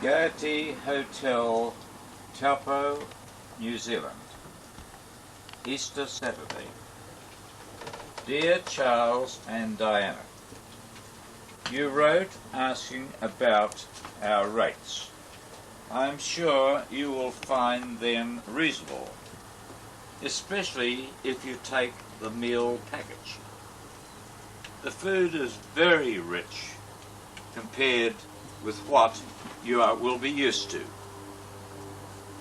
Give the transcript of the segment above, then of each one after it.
Gaiety Hotel, Taupo, New Zealand. Easter Saturday. Dear Charles and Diana, you wrote asking about our rates. I'm sure you will find them reasonable, especially if you take the meal package. The food is very rich compared with what you will be used to.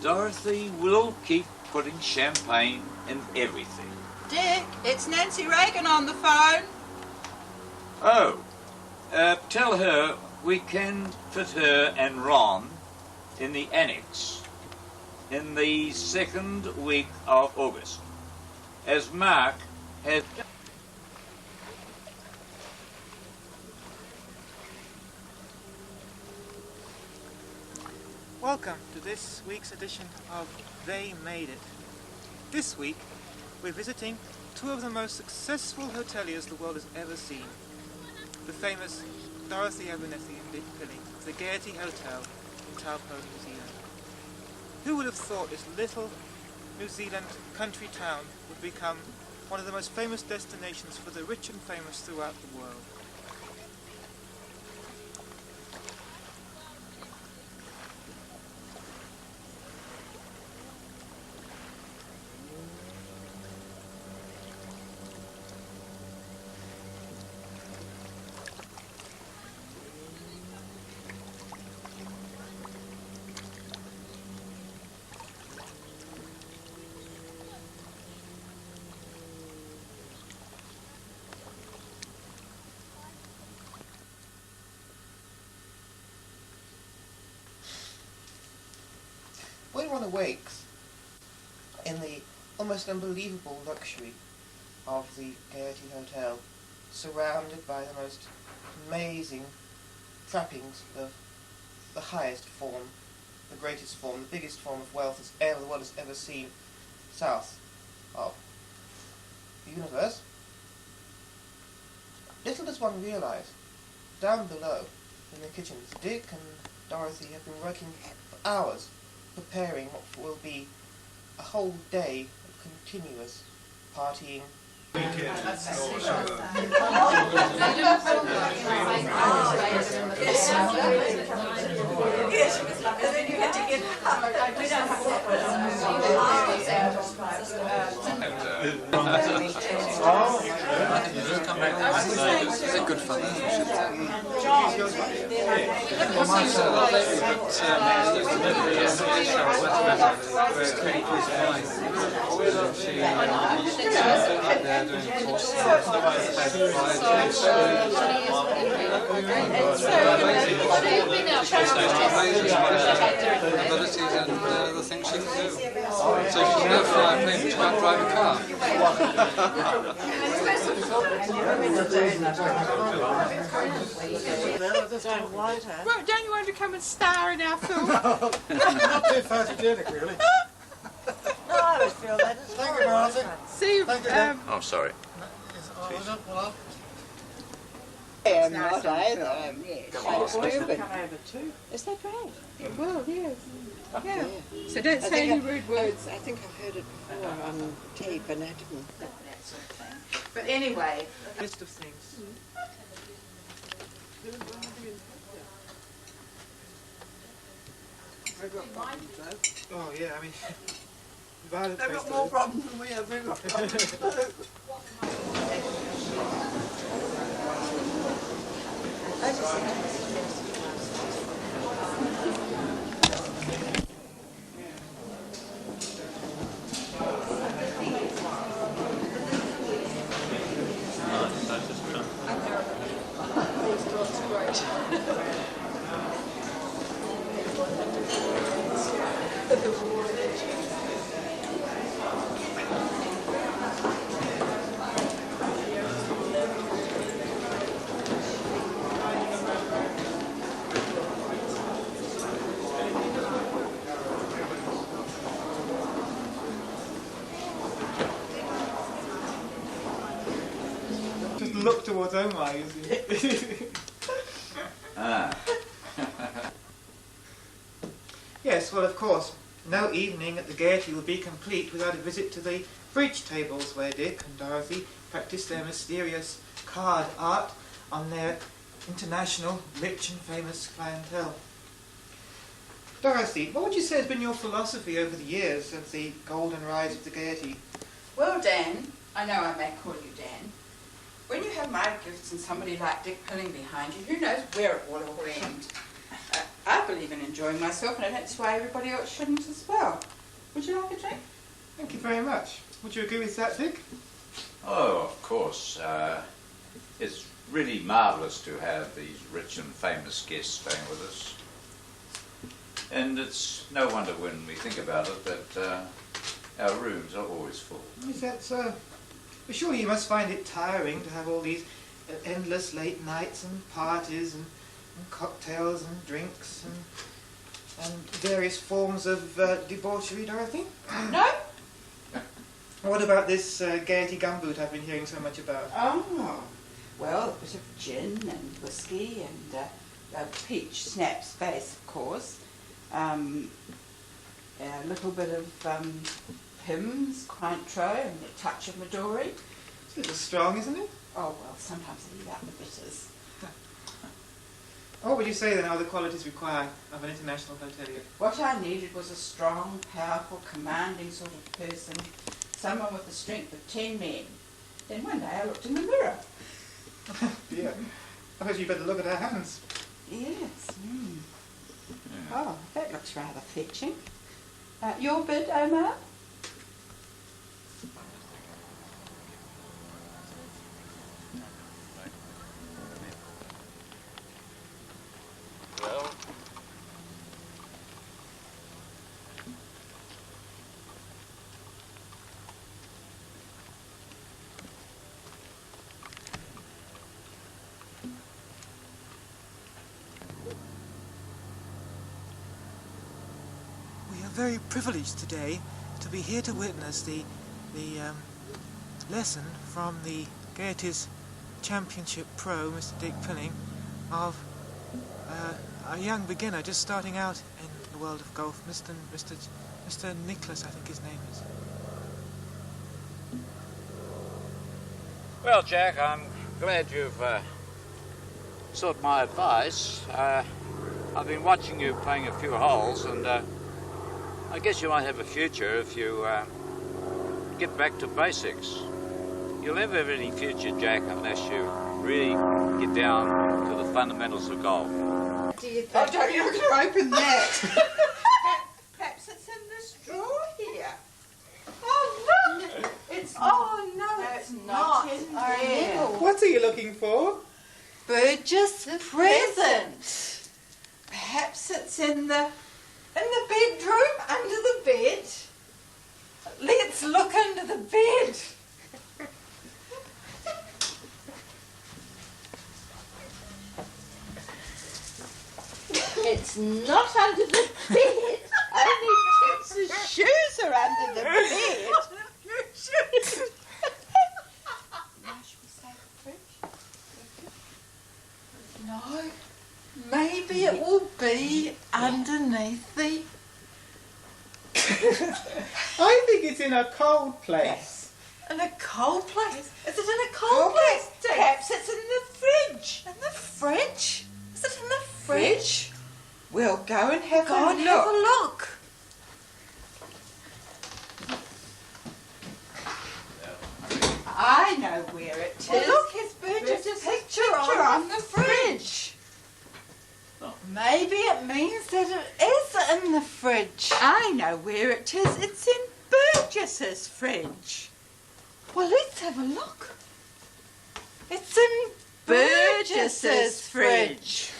Dorothy will keep putting champagne in everything. Dick, it's Nancy Reagan on the phone. Oh, tell her we can fit her and Ron in the annex in the second week of August, as Mark has... Welcome to this week's edition of They Made It. This week, we're visiting two of the most successful hoteliers the world has ever seen. The famous Dorothy Abernethy and Dick Pilling of the Gaiety Hotel in Taupo, New Zealand. Who would have thought this little New Zealand country town would become one of the most famous destinations for the rich and famous throughout the world? When one awakes in the almost unbelievable luxury of the Gaiety Hotel, surrounded by the most amazing trappings of the highest form, the greatest form, the biggest form of wealth the world has ever seen south of the universe, little does one realise, down below in the kitchens, Dick and Dorothy have been working for hours preparing what will be a whole day of continuous partying. It's a good fun. Abilities and the things she can do. So she can go fly a plane, she can't drive a car. Well, don't you want to come and star in our film? Not too photogenic, really. No, I always feel that as well. Thank you, Martin. See you. Thank you, Oh, sorry. I am not either. Is that right? It will, yes. Yeah. So don't say any rude words. I think I've heard it before on tape and I didn't. But anyway. List of things. I've got problems though. Oh yeah, I mean, Violet They've got more problems than we have. We've got problems. look towards Omar. Ah. Yes, well, of course, no evening at the Gaiety will be complete without a visit to the bridge tables where Dick and Dorothy practice their mysterious card art on their international, rich and famous clientele. Dorothy, what would you say has been your philosophy over the years of the golden rise of the Gaiety? Well, Dan, I know I may call you Dan. When you have my gifts and somebody like Dick Pilling behind you, who knows where it will all end? I believe in enjoying myself, and that's why everybody else shouldn't as well. Would you like a drink? Thank you very much. Would you agree with that, Dick? Oh, of course. It's really marvellous to have these rich and famous guests staying with us. And it's no wonder when we think about it that our rooms are always full. Is that so? But surely you must find it tiring to have all these endless late nights and parties and cocktails and drinks and various forms of debauchery, Dorothy? No? What about this Gaiety gumboot I've been hearing so much about? Oh, well, a bit of gin and whiskey and a peach snap's face, of course. A little bit of Pimm's, Cointreau and a touch of Midori. It's a little strong, isn't it? Oh, well, sometimes I leave out the bitters. What would you say then are the qualities required of an international hotelier? What I needed was a strong, powerful, commanding sort of person, someone with the strength of 10 men. Then one day I looked in the mirror. Dear, I suppose you better look at our hands. Yes. Mm. Oh, that looks rather fetching. Your bid, Omar? Well, We are very privileged today to be here to witness the lesson from the Gaiety's Championship Pro, Mr. Dick Pilling, of a young beginner just starting out in the world of golf, Mr. Nicholas, I think his name is. well, Jack, I'm glad you've sought my advice. I've been watching you playing a few holes, and I guess you might have a future if you get back to basics. You'll never have any future, Jack, unless you really get down to the fundamentals of golf. Do you think? Oh, don't, you're going to open that. Perhaps it's in this drawer here. Oh, look! It's Oh, no, it's not in there. What are you looking for? Burgess present. Perhaps it's in the bedroom, under the bed. Let's look under the bed. It's not under the bed. Only Tix's shoes are under the bed. Now should we say the fridge? No. Maybe it will be underneath the... I think it's in a cold place. In a cold place? Is it in a cold place? Perhaps it's in the fridge. In the fridge? Is it in the fridge? We'll go and have a look. I know where it is. Well, look, it's Burgess's picture on the fridge. Maybe it means that it is in the fridge. I know where it is. It's in Burgess's fridge. Well, let's have a look. It's in Burgess's fridge.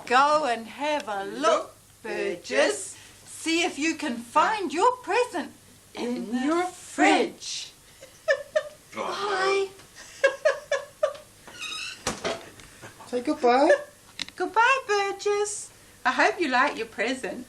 Go and have a look, Burgess. See if you can find your present in your fridge. Bye. Say goodbye. Goodbye, Burgess. I hope you like your present.